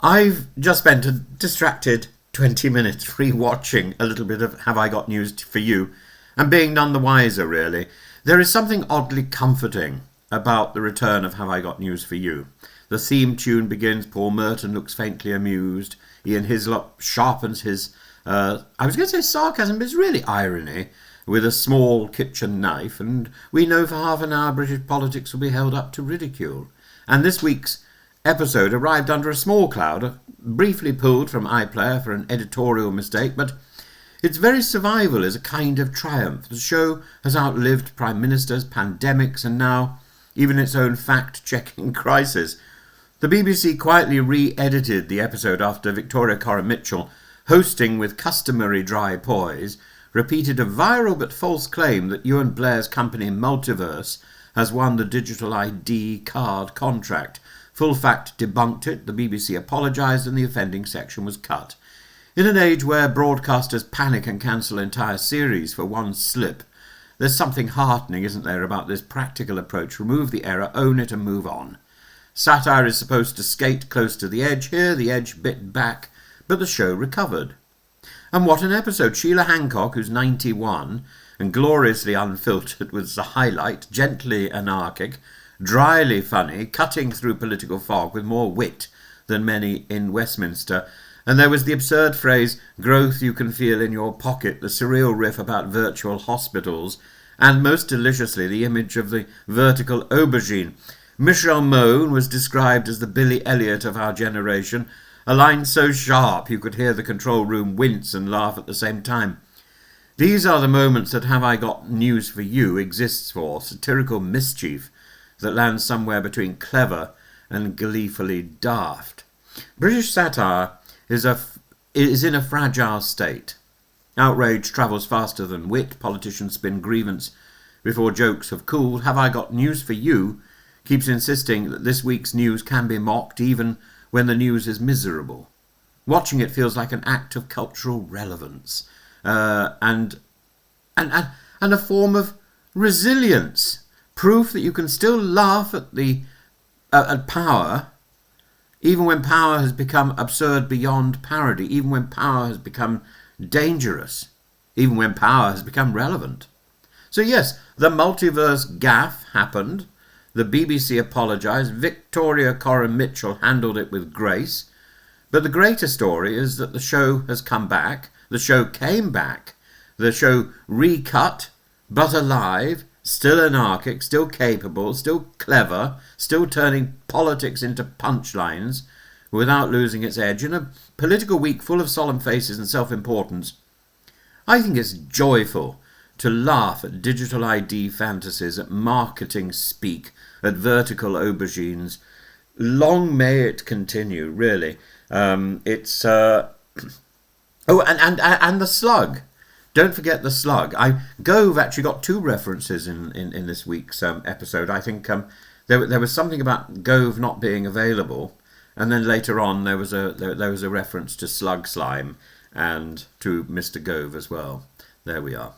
I've just spent a distracted 20 minutes re-watching a little bit of Have I Got News for You, and being none the wiser, really. There is something oddly comforting about the return of Have I Got News for You. The theme tune begins, Paul Merton looks faintly amused, Ian Hislop sharpens his, I was going to say sarcasm, but it's really irony, with a small kitchen knife, and we know for half an hour British politics will be held up to ridicule. And this week's episode arrived under a small cloud, briefly pulled from iPlayer for an editorial mistake, but its very survival is a kind of triumph. The show has outlived prime ministers, pandemics, and now even its own fact-checking crisis. The BBC quietly re-edited the episode after Victoria Coren-Mitchell, hosting with customary dry poise, repeated a viral but false claim that Ewan Blair's company Multiverse has won the digital ID card contract. Full Fact debunked it, the BBC apologised, and the offending section was cut. In an age where broadcasters panic and cancel entire series for one slip, there's something heartening, isn't there, about this practical approach. Remove the error, own it and move on. Satire is supposed to skate close to the edge. Here the edge bit back, but the show recovered. And what an episode. Sheila Hancock, who's 91, and gloriously unfiltered was the highlight, gently anarchic, dryly funny, cutting through political fog with more wit than many in Westminster. And there was the absurd phrase, growth you can feel in your pocket, the surreal riff about virtual hospitals, and most deliciously the image of the vertical aubergine. Michelle Mone was described as the Billy Elliot of our generation, a line so sharp you could hear the control room wince and laugh at the same time. These are the moments that Have I Got News for You exists for, satirical mischief that lands somewhere between clever and gleefully daft. British satire is in a fragile state. Outrage travels faster than wit. Politicians spin grievance before jokes have cooled. Have I Got News for You keeps insisting that this week's news can be mocked even when the news is miserable. Watching it feels like an act of cultural relevance and a form of resilience. Proof that you can still laugh at power, even when power has become absurd beyond parody, even when power has become dangerous, even when power has become relevant. So yes, the multiverse gaffe happened. The BBC apologised. Victoria Coren-Mitchell handled it with grace. But the greater story is that the show has come back. The show came back. The show recut, but alive. Still anarchic, still capable, still clever, still turning politics into punchlines without losing its edge. In a political week full of solemn faces and self-importance, I think it's joyful to laugh at digital ID fantasies, at marketing speak, at vertical aubergines. Long may it continue, really. Oh, and the slug. Don't forget the slug. Gove actually got two references in this week's episode. I think there was something about Gove not being available, and then later on there was a reference to Slug Slime and to Mr. Gove as well. There we are.